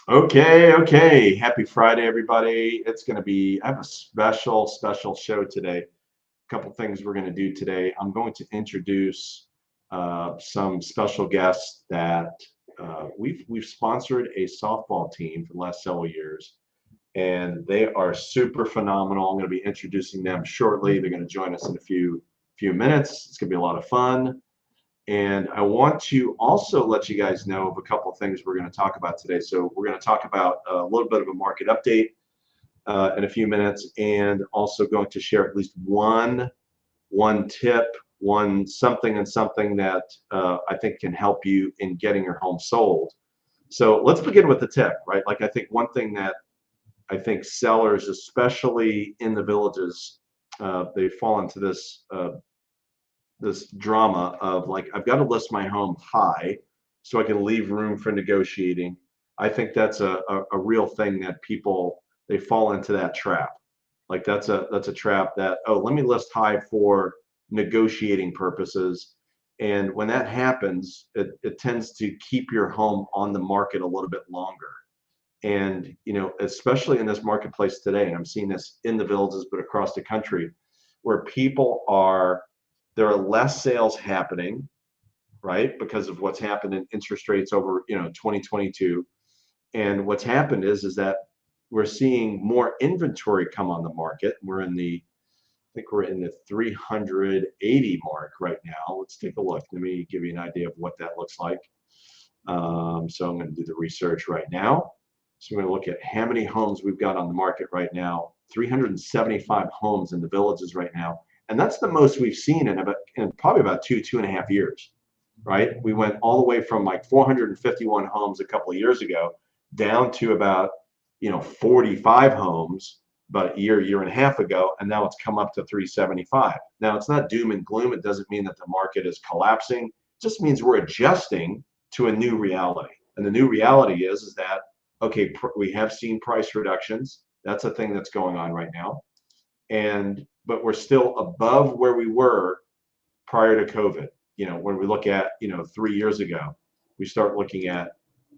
Okay. Happy Friday, everybody. I have a special show today. A couple things we're going to do today. I'm going to introduce some special guests that we've sponsored a softball team for the last several years, and they are super phenomenal. I'm going to be introducing them shortly. They're going to join us in a few minutes. It's going to be a lot of fun. And I want to also let you guys know of a couple of things we're going to talk about today. So we're going to talk about a little bit of a market update in a few minutes, and also going to share at least one tip, one something and something that I think can help you in getting your home sold. So let's begin with the tip, right? Like I think one thing that I think sellers, especially in the villages, they fall into this drama of like, I've got to list my home high so I can leave room for negotiating. I think that's a real thing that people, they fall into that trap. Like that's a trap that, oh, let me list high for negotiating purposes. And when that happens, it tends to keep your home on the market a little bit longer. And, especially in this marketplace today, and I'm seeing this in the villages, but across the country, where there are less sales happening, right? Because of what's happened in interest rates over, 2022. And what's happened is that we're seeing more inventory come on the market. I think we're in the 380 mark right now. Let's take a look. Let me give you an idea of what that looks like. So I'm going to do the research right now. So we're going to look at how many homes we've got on the market right now. 375 homes in the villages right now. And that's the most we've seen in probably about 2.5 years, right? We went all the way from like 451 homes a couple of years ago down to about, 45 homes about a year and a half ago, and now it's come up to 375. Now it's not doom and gloom. It doesn't mean that the market is collapsing. It just means we're adjusting to a new reality. And the new reality is that, okay, we have seen price reductions. That's a thing that's going on right now. But we're still above where we were prior to COVID. When we look at, 3 years ago, we start looking at,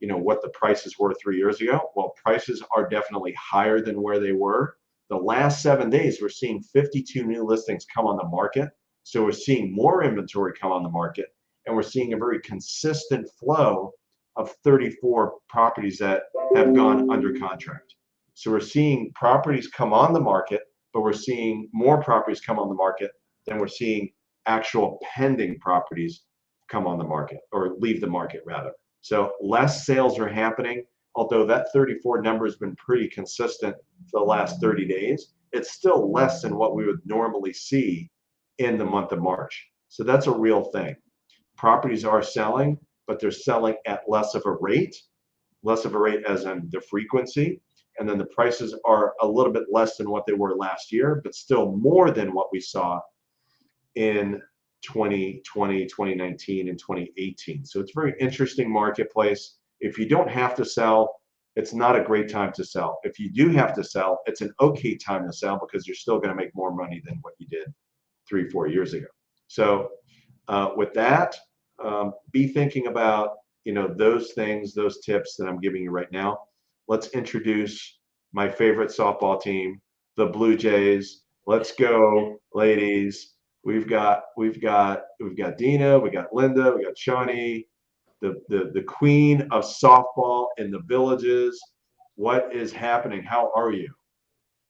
what the prices were 3 years ago. Well, prices are definitely higher than where they were. The last 7 days, we're seeing 52 new listings come on the market. So we're seeing more inventory come on the market, and we're seeing a very consistent flow of 34 properties that have gone under contract. So we're seeing properties come on the market, but we're seeing more properties come on the market than we're seeing actual pending properties come on the market, or leave the market rather. So less sales are happening, although that 34 number has been pretty consistent for the last 30 days. It's still less than what we would normally see in the month of March. So that's a real thing. Properties are selling, but they're selling at less of a rate as in the frequency. And then the prices are a little bit less than what they were last year, but still more than what we saw in 2020, 2019, and 2018. So it's a very interesting marketplace. If you don't have to sell, it's not a great time to sell. If you do have to sell, it's an okay time to sell because you're still going to make more money than what you did 3-4 years ago. So with that, be thinking about those things, those tips that I'm giving you right now. Let's introduce my favorite softball team, the Blue Jays. Let's go, ladies. We've got Dina, we got Linda, we got Shawnee, the queen of softball in the villages. What is happening? How are you?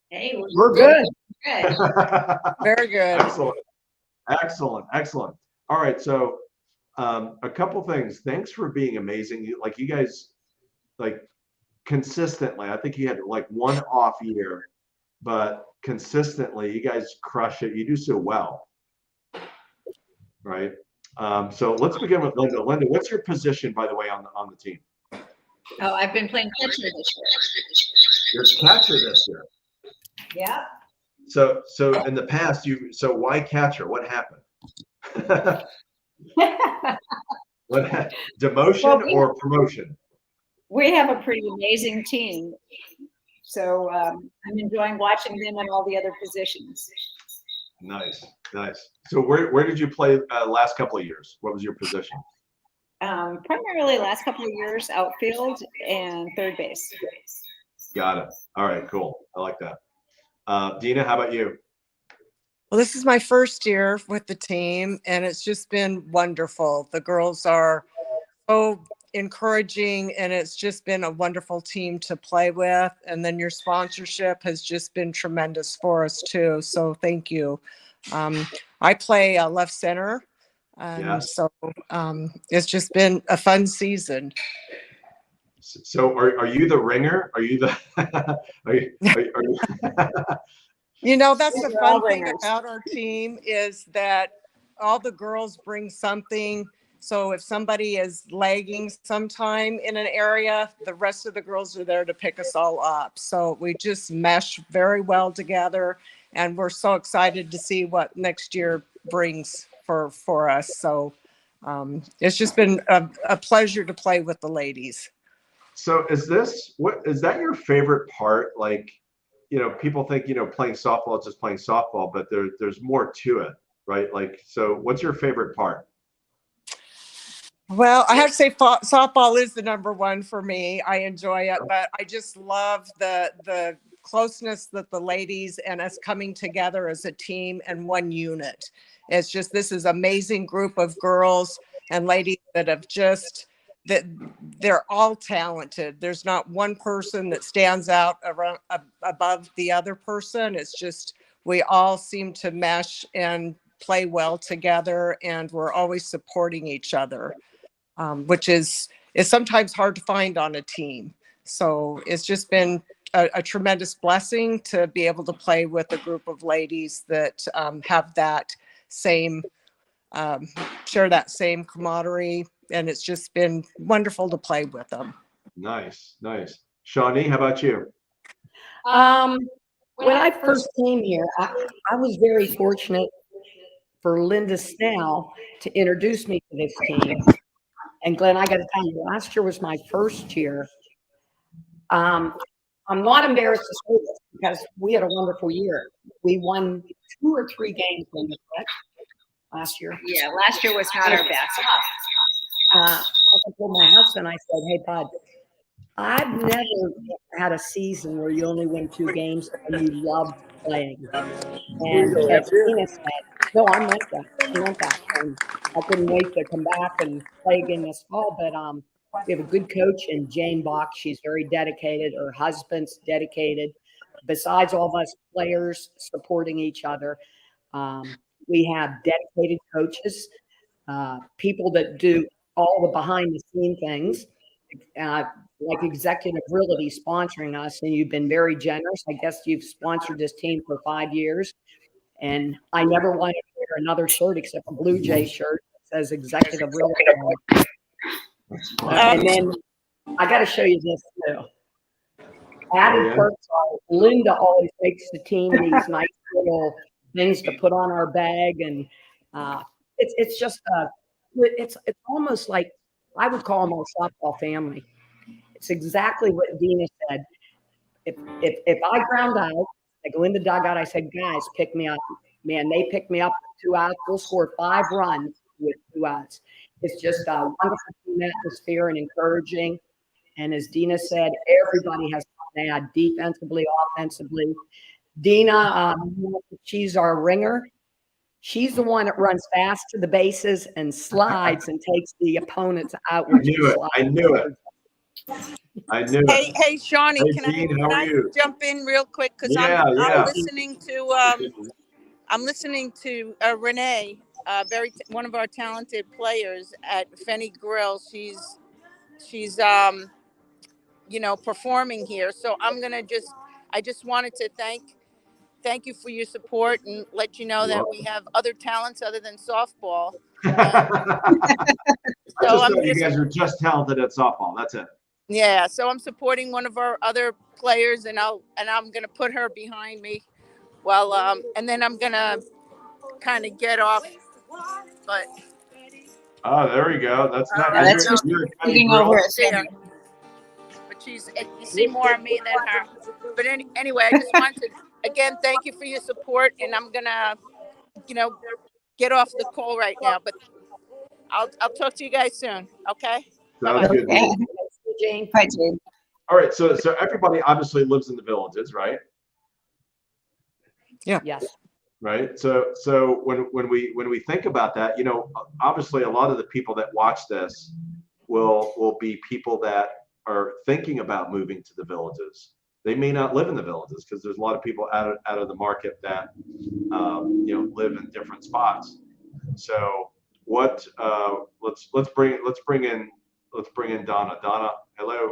Hey, We're good. Good. Very good. Excellent. All right, so a couple things. Thanks for being amazing. You guys, like, consistently, I think you had like one off year, but consistently you guys crush it. You do so well, right? So let's begin with Linda. Linda, what's your position, by the way, on the team? Oh, I've been playing catcher this You're catcher this year. year. So in the past, so why catcher? What happened? Yeah. Demotion or promotion? We have a pretty amazing team. So I'm enjoying watching them in all the other positions. Nice. So where did you play last couple of years? What was your position? primarily last couple of years, outfield and third base. Got it. All right, cool. I like that. Dina, how about you? Well, this is my first year with the team, and it's just been wonderful. The girls are so encouraging, and it's just been a wonderful team to play with. And then your sponsorship has just been tremendous for us too. So thank you. I play left center, and Yes. so it's just been a fun season. So are you the ringer? Are you the are you You know, that's the We're all fun thing ringers. about our team is that all the girls bring something. So if somebody is lagging sometime in an area, the rest of the girls are there to pick us all up. So we just mesh very well together, and we're so excited to see what next year brings for us. So it's just been a pleasure to play with the ladies. So is that your favorite part? Like, people think, playing softball is just playing softball, but there's more to it, right? Like, so what's your favorite part? Well, I have to say softball is the number one for me. I enjoy it, but I just love the closeness that the ladies and us coming together as a team and one unit. It's just, this is amazing group of girls and ladies that have just, that they're all talented. There's not one person that stands out above the other person. It's just, we all seem to mesh and play well together, and we're always supporting each other. Which is sometimes hard to find on a team. So it's just been a tremendous blessing to be able to play with a group of ladies that have that same, share that same camaraderie. And it's just been wonderful to play with them. Nice. Shawnee, how about you? When I first came here, I was very fortunate for Linda Snell to introduce me to this team. And Glenn, I got to tell you, last year was my first year. I'm not embarrassed to say this because we had a wonderful year. We won 2 or 3 games in the last year. Yeah, last year was not our best. I told my husband, I said, "Hey, bud, I've never had a season where you only win 2 games and you loved playing." And as Tina said, no, I meant that. I meant that. And I couldn't wait to come back and play again this fall. But we have a good coach in Jane Bach. She's very dedicated. Her husband's dedicated. Besides all of us players supporting each other, we have dedicated coaches, people that do all the behind the scene things, like Executive Realty sponsoring us. And you've been very generous. I guess you've sponsored this team for 5 years. And I never wanted to wear another shirt except a Blue Jay shirt that says Executive Realty. And then I got to show you this too. Added perks are Linda always makes the team these nice little things to put on our bag, and it's just it's almost like I would call them a softball family. It's exactly what Dina said. If I ground out, I go in the dugout, I said, "Guys, pick me up." Man, they picked me up with 2 outs. We'll score 5 runs with 2 outs. It's just a wonderful team atmosphere and encouraging. And as Dina said, everybody has to add defensively, offensively. Dina, she's our ringer. She's the one that runs fast to the bases and slides and takes the opponents out. I knew it. Hey, Shawnee, Hey, can Dean, I how are you? jump in real quick? Because Yeah. I'm listening to Renee, one of our talented players at Fenny Grill. She's performing here. So I just wanted to thank you for your support and let you know that we have other talents other than softball. You guys are just talented at softball. That's it. Yeah, so I'm supporting one of our other players, and I'm gonna put her behind me. Well, and then I'm gonna kind of get off. But there we go. That's not. That's you're speaking over it. there. But you see more of me than her. But anyway, I just wanted to again thank you for your support, and I'm gonna, get off the call right now. But I'll talk to you guys soon. Okay. Sounds good. Okay. Jane. Bye, Jane. All right, so everybody obviously lives in the villages, right? Yes. Right. So when we think about that, you know, obviously a lot of the people that watch this will be people that are thinking about moving to the villages. They may not live in the villages because there's a lot of people out of the market that you know, live in different spots. So what let's bring in Donna. Donna, hello.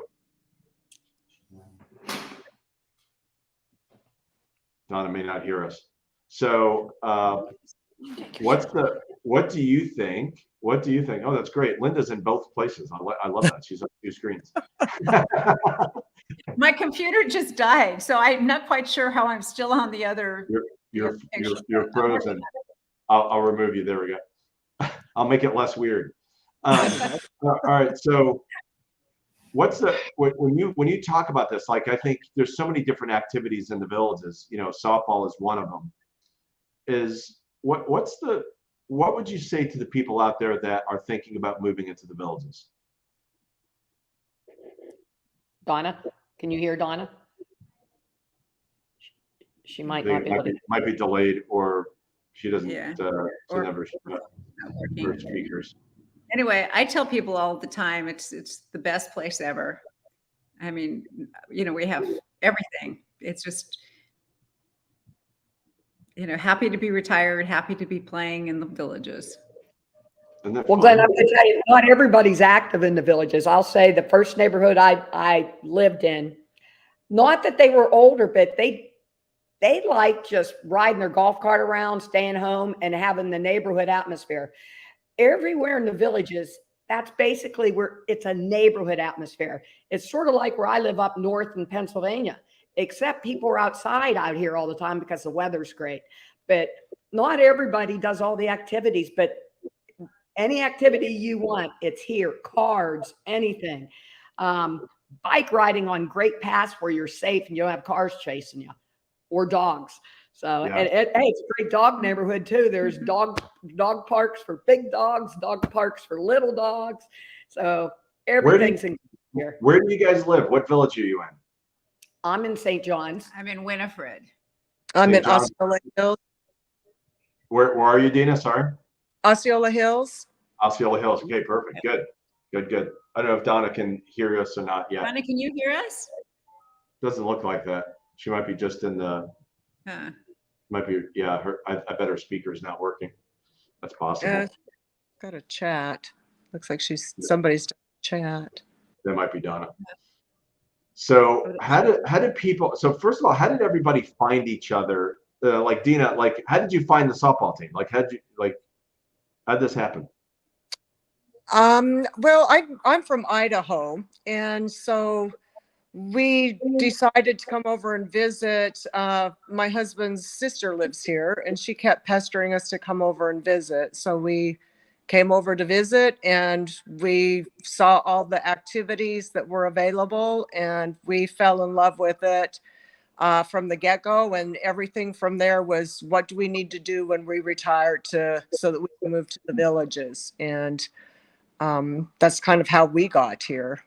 Donna may not hear us. So what do you think? What do you think? Oh, that's great. Linda's in both places. I love that. She's on 2 screens. My computer just died, so I'm not quite sure how I'm still on the other. You're frozen. I'll remove you. There we go. I'll make it less weird. All right. So when you talk about this, like, I think there's so many different activities in the villages, you know, softball is one of them. What would you say to the people out there that are thinking about moving into the villages? Donna, can you hear Donna? She might They not be able to. might be delayed, or she doesn't Yeah. send her Not working. speakers. Anyway, I tell people all the time, it's the best place ever. I mean, you know, we have everything. It's just, you know, happy to be retired, happy to be playing in the villages. Isn't that Well, fun? Glenn, I'm going to tell you, not everybody's active in the villages. I'll say the first neighborhood I lived in, not that they were older, but they like just riding their golf cart around, staying home, and having the neighborhood atmosphere. Everywhere in the villages, that's basically where it's a neighborhood atmosphere. It's sort of like where I live up north in Pennsylvania, except people are outside out here all the time because the weather's great. But not everybody does all the activities, but any activity you want, it's here. Cards, anything. Bike riding on great paths where you're safe and you don't have cars chasing you or dogs. So, Yeah. hey, it's a great dog neighborhood too. There's dog parks for big dogs, dog parks for little dogs. So everything's in here. Where do you guys live? What village are you in? I'm in St. John's. I'm in Winifred. I'm in St. John. Osceola Hills. Where are you, Dina? Sorry. Osceola Hills. Osceola Hills. Okay, perfect. Good. I don't know if Donna can hear us or not yet. Donna, can you hear us? Doesn't look like that. She might be just in the. Huh. Might be. Yeah. I bet her speaker's not working. That's possible. Got a chat. Looks like somebody's chat. That might be Donna. So how did people? So first of all, how did everybody find each other? Like Dina, like how did you find the softball team? Like how'd this happen? Well, I'm from Idaho, and so we decided to come over and visit. My husband's sister lives here, and she kept pestering us to come over and visit. So we came over to visit, and we saw all the activities that were available, and we fell in love with it from the get-go. And everything from there was, what do we need to do when we retire so that we can move to the villages? And that's kind of how we got here.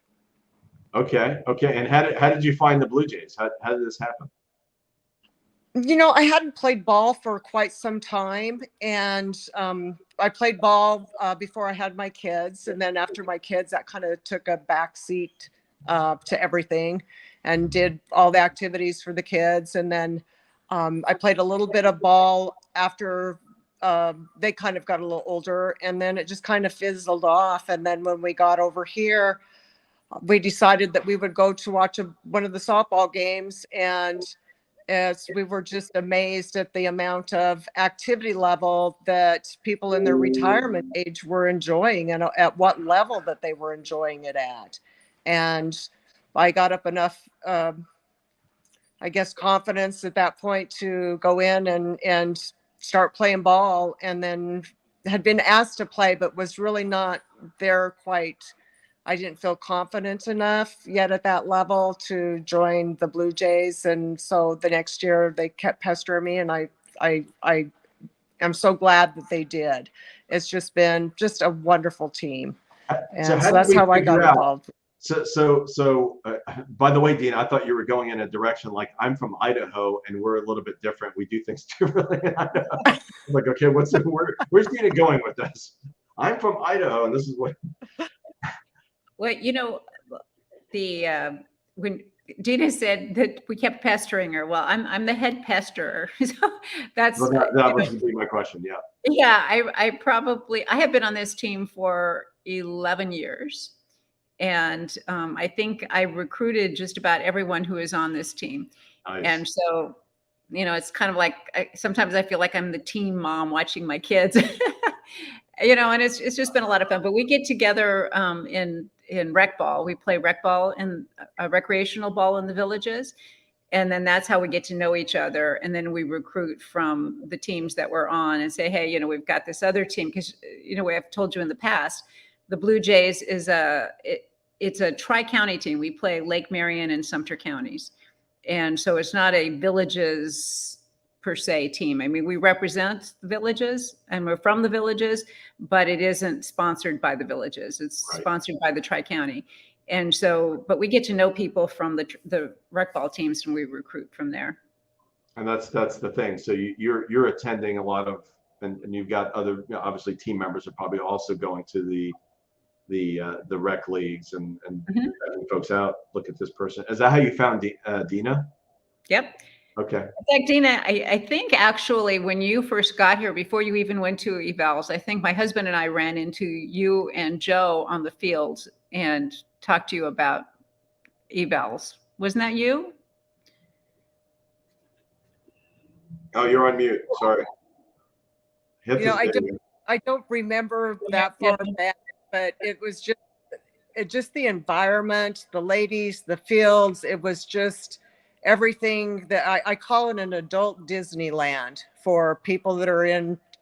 Okay. And how did you find the Blue Jays? How did this happen? You know, I hadn't played ball for quite some time, and I played ball before I had my kids, and then after my kids, that kind of took a backseat to everything, and did all the activities for the kids, and then I played a little bit of ball after they kind of got a little older, and then it just kind of fizzled off. And then when we got over here, we decided that we would go to watch one of the softball games, and as we were just amazed at the amount of activity level that people in their retirement age were enjoying, and at what level that they were enjoying it at. And I got up enough, I guess, confidence at that point to go in and start playing ball, and then had been asked to play, but was really not there quite. I didn't feel confident enough yet at that level to join the Blue Jays. And so the next year they kept pestering me, and I am so glad that they did. It's just been just a wonderful team. And so did that's we how I got figure out- involved. By the way, Dean, I thought you were going in a direction like I'm from Idaho and we're a little bit different. We do things differently in Idaho. I'm like, okay, where's Dina going with this? I'm from Idaho, and this is what. Well, you know, when Dina said that we kept pestering her, well, I'm the head pesterer. So that's Well, that was be my question. Yeah. yeah. I have been on this team for 11 years. And I think I recruited just about everyone who is on this team. Nice. And so, you know, it's kind of like sometimes I feel like I'm the team mom watching my kids, you know, and it's just been a lot of fun. But we get together in rec ball. We play rec ball and recreational ball in the villages. And then that's how we get to know each other. And then we recruit from the teams that we're on and say, hey, you know, we've got this other team. Because, you know, I've told you in the past, the Blue Jays is it's a tri-county team. We play Lake Marion and Sumter counties. And so it's not a villages per se team. I mean, we represent the villages and we're from the villages, but it isn't sponsored by the villages. It's Right. sponsored by the tri-county. And so, but we get to know people from the rec ball teams and we recruit from there. And that's the thing. So you're attending a lot of, and you've got other, you know, obviously team members are probably also going to the rec leagues and having folks out. Look at this person. Is that how you found Dina? Yep. Okay. In fact, Dina, I think actually when you first got here, before you even went to evals, I think my husband and I ran into you and Joe on the field and talked to you about evals. Wasn't that you? Oh, you're on mute. Sorry. Hit You know, this video. I don't remember that far back, but it was just the environment, the ladies, the fields. It was just everything that I call it an adult Disneyland for people that are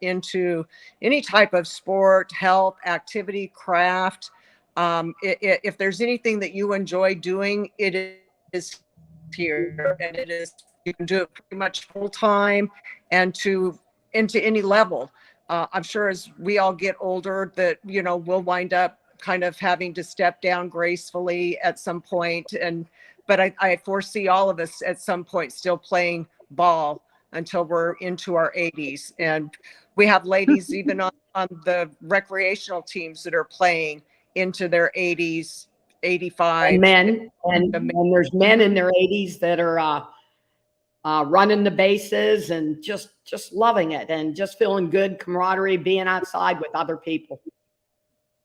into any type of sport, health, activity, craft. If there's anything that you enjoy doing, it is here, and it is, you can do it pretty much full time and into any level. I'm sure as we all get older that, you know, we'll wind up kind of having to step down gracefully at some point. But I foresee all of us at some point still playing ball until we're into our 80s. And we have ladies even on the recreational teams that are playing into their 80s, 85. And men, and there's men in their 80s that are running the bases and just loving it and just feeling good camaraderie, being outside with other people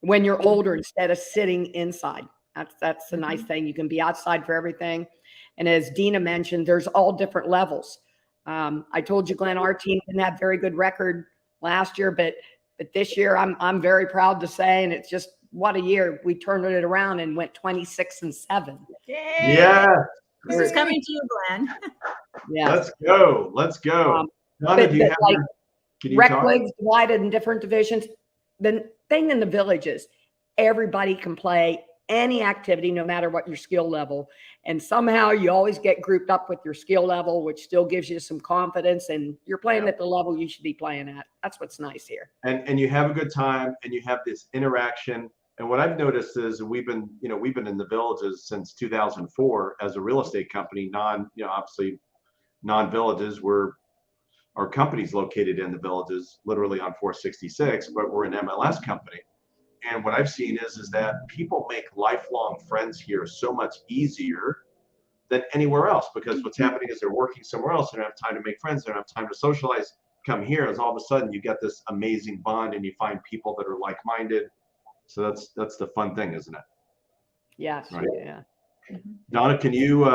when you're older instead of sitting inside. That's the nice thing. You can be outside for everything. And as Dina mentioned, there's all different levels. I told you, Glenn, our team didn't have very good record last year, but this year I'm very proud to say, and it's just what a year. We turned it around and went 26-7. Yeah. This is coming to you, Glenn. Yeah. Let's go. Donna, do you have can you rec talk? leagues divided in different divisions. The thing in the villages, everybody can play any activity, no matter what your skill level. And somehow you always get grouped up with your skill level, which still gives you some confidence, and you're playing at the level you should be playing at. That's what's nice here. And you have a good time and you have this interaction. And what I've noticed is we've been in the villages since 2004 as a real estate company, obviously non-villages. Our company's located in the villages, literally on 466, but we're an MLS company. And what I've seen is that people make lifelong friends here so much easier than anywhere else, because what's happening is they're working somewhere else. They don't have time to make friends. They don't have time to socialize. Come here, as all of a sudden you get this amazing bond and you find people that are like-minded. So that's the fun thing, isn't it? Yes. Right. Yeah. Donna, can you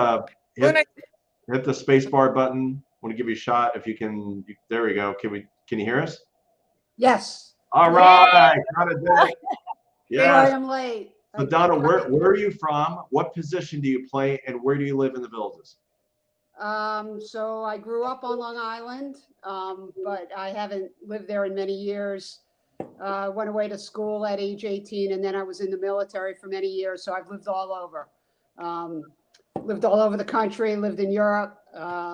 hit the space bar button? I want to give you a shot if you can. There we go. Can you hear us? Yes. All right. Donna did it. Sorry, Yes. I'm late. So Donna, where are you from? What position do you play, and where do you live in the villages? So I grew up on Long Island, but I haven't lived there in many years. Went away to school at age 18, and then I was in the military for many years. So I've lived all over. Lived all over the country, lived in Europe,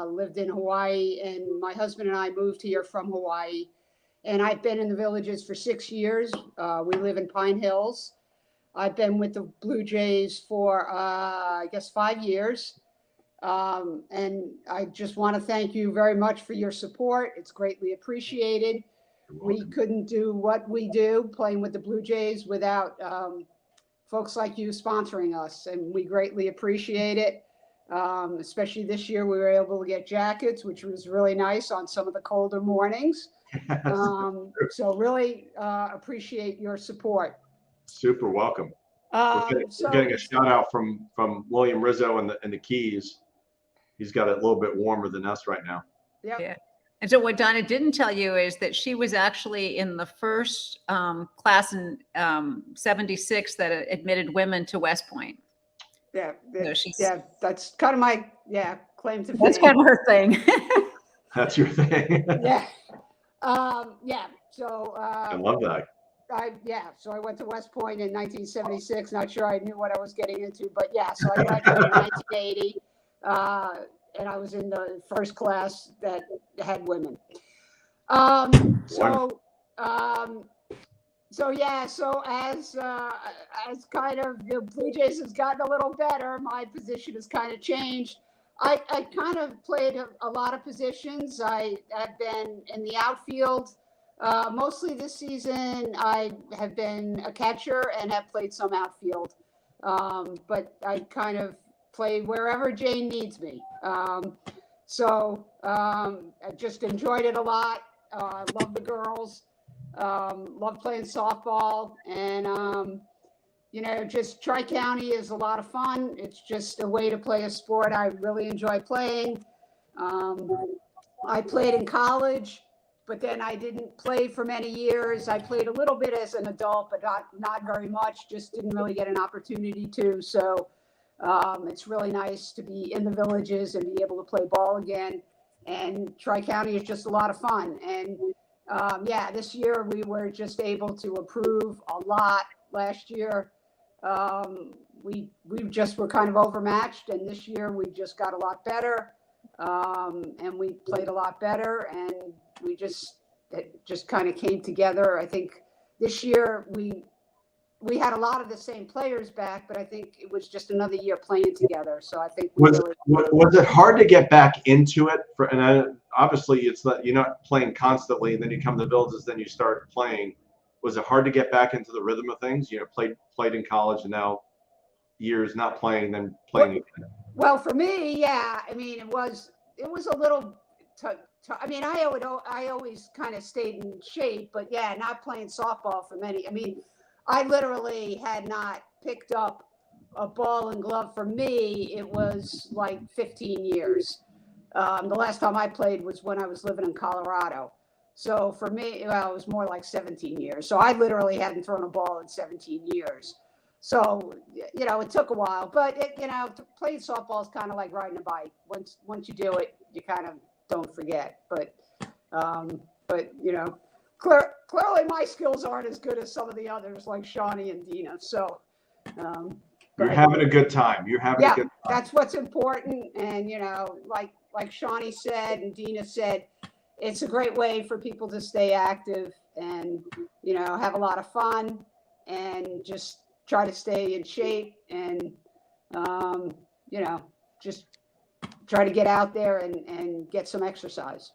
lived in Hawaii, and my husband and I moved here from Hawaii and I've been in the Villages for 6 years. We live in Pine Hills. I've been with the Blue Jays for, I guess, 5 years. And I just want to thank you very much for your support. It's greatly appreciated. We couldn't do what we do playing with the Blue Jays without folks like you sponsoring us, and we greatly appreciate it. Especially this year, we were able to get jackets, which was really nice on some of the colder mornings. So really appreciate your support. Super welcome. We're getting a shout out from William Rizzo and the Keys. He's got it a little bit warmer than us right now. Yep. Yeah. And so what Donna didn't tell you is that she was actually in the first class in 76 that admitted women to West Point. Yeah, So she's, yeah, that's kind of my claim to fame. that's kind of her thing. That's your thing. Yeah, yeah. So I love that. So I went to West Point in 1976. Not sure I knew what I was getting into, but yeah. So I graduated in 1980, and I was in the first class that had women. So as kind of the Blue Jays has gotten a little better, my position has kind of changed. I kind of played a lot of positions. I have been in the outfield. Mostly this season, I have been a catcher and have played some outfield. But I kind of play wherever Jane needs me. I just enjoyed it a lot. Love the girls. Love playing softball, and just Tri-County is a lot of fun. It's just a way to play a sport I really enjoy playing. I played in college, but then I didn't play for many years. I played a little bit as an adult, but not very much. Just didn't really get an opportunity to. So it's really nice to be in the Villages and be able to play ball again. And Tri-County is just a lot of fun. And this year we were just able to improve a lot. Last year, we just were kind of overmatched, and this year we just got a lot better, and we played a lot better, and it just kind of came together. I think this year we had a lot of the same players back, but I think it was just another year playing together. So I think was it hard to get back into it? Obviously it's that you're not playing constantly, and then you come to the Villages, then you start playing. Was it hard to get back into the rhythm of things? Played in college, and now years not playing, then playing again. Well, for me, yeah. I mean, it was a little. I mean, I always kind of stayed in shape, but yeah, not playing softball for many. I mean, I literally had not picked up a ball and glove. For me, it was like 15 years. The last time I played was when I was living in Colorado. So for me, it was more like 17 years. So I literally hadn't thrown a ball in 17 years. So, it took a while, but playing softball is kind of like riding a bike. Once you do it, you kind of don't forget. But clearly my skills aren't as good as some of the others like Shawnee and Dina. So, you're having a good time. You're having a good time. That's what's important. And, like Shawnee said and Dina said, it's a great way for people to stay active and, have a lot of fun and just try to stay in shape and, just try to get out there and get some exercise.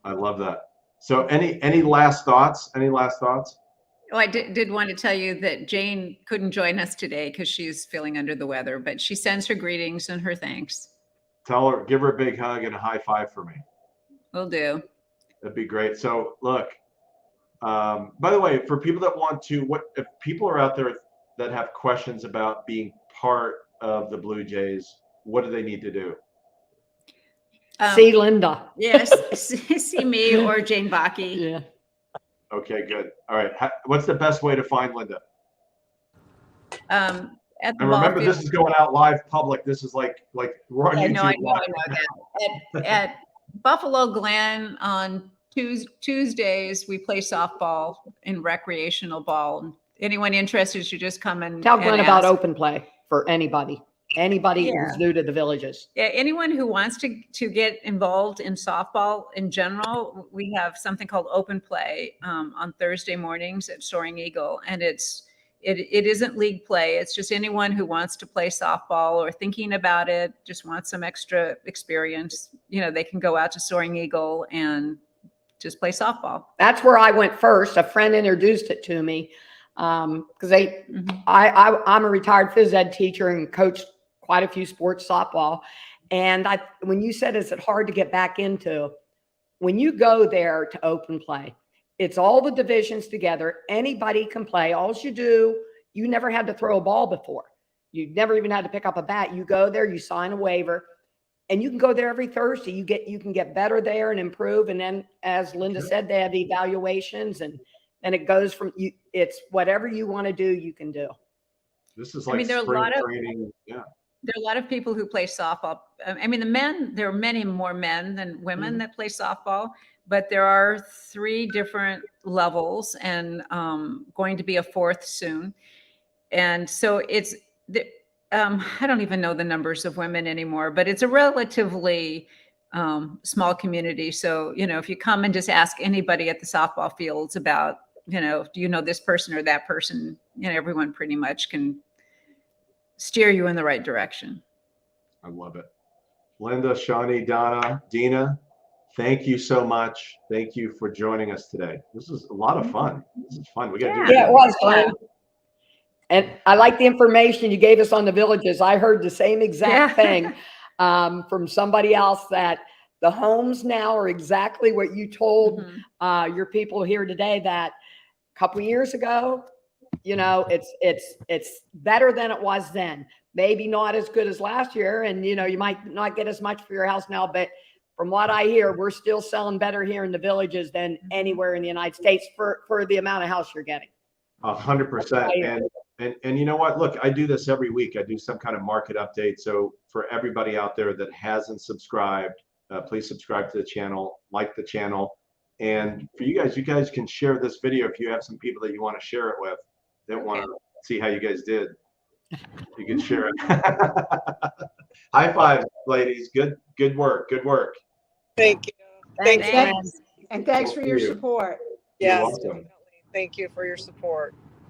I love that. So any last thoughts? Any last thoughts? Well, I did want to tell you that Jane couldn't join us today because she's feeling under the weather, but she sends her greetings and her thanks. Give her a big hug and a high five for me. Will do. That'd be great. So look, by the way, for people that want to, if people are out there that have questions about being part of the Blue Jays, what do they need to do? See Linda. Yes, see me or Jane Bakke. Yeah. Okay, good. All right. What's the best way to find Linda? At the And ball remember, field. this is going out live public. This is like we're on I YouTube. know live. that. At Buffalo Glen on Tuesdays, we play softball and recreational ball. Anyone interested should just come and Tell Glenn about ask. open play for anybody. anybody who's new to the Villages. Yeah, anyone who wants to get involved in softball in general, we have something called Open Play on Thursday mornings at Soaring Eagle, and it isn't league play. It's just anyone who wants to play softball or thinking about it, just wants some extra experience. You know, they can go out to Soaring Eagle and just play softball. That's where I went first. A friend introduced it to me because I'm a retired phys ed teacher and coached quite a few sports softball. And when you said, is it hard to get back into? When you go there to Open Play, it's all the divisions together. Anybody can play. All you do, you never had to throw a ball before. You never even had to pick up a bat. You go there, you sign a waiver, and you can go there every Thursday. You can get better there and improve. And then, as Linda said, they have evaluations, and it goes from you. It's whatever you want to do, you can do. This is like there are a spring lot of training. Yeah. There are a lot of people who play softball. I mean, there are many more men than women that play softball, but there are 3 different levels and going to be a 4th soon. And so I don't even know the numbers of women anymore, but it's a relatively small community. So, you know, if you come and just ask anybody at the softball fields about, you know, do you know this person or that person, you know, everyone pretty much can steer you in the right direction. I love it. Linda, Shawnee, Donna, Dina, thank you so much. Thank you for joining us today. This is a lot of fun. This is fun. We got to do it Yeah, again. it was fun. And I like the information you gave us on the Villages. I heard the same exact thing from somebody else, that the homes now are exactly what you told your people here today, that a couple years ago, you know, it's better than it was then. Maybe not as good as last year. And, you know, you might not get as much for your house now, but from what I hear, we're still selling better here in the Villages than anywhere in the United States for the amount of house you're getting. 100%. And you know what? Look, I do this every week. I do some kind of market update. So for everybody out there that hasn't subscribed, please subscribe to the channel, like the channel. And for you guys can share this video if you have some people that you want to share it with that want to see how you guys did. You can share it. High five, ladies. Good work. Good work. Thank you. Thanks, Thanks. friends. And thanks for your support. You're Yes, welcome. definitely. Thank you for your support.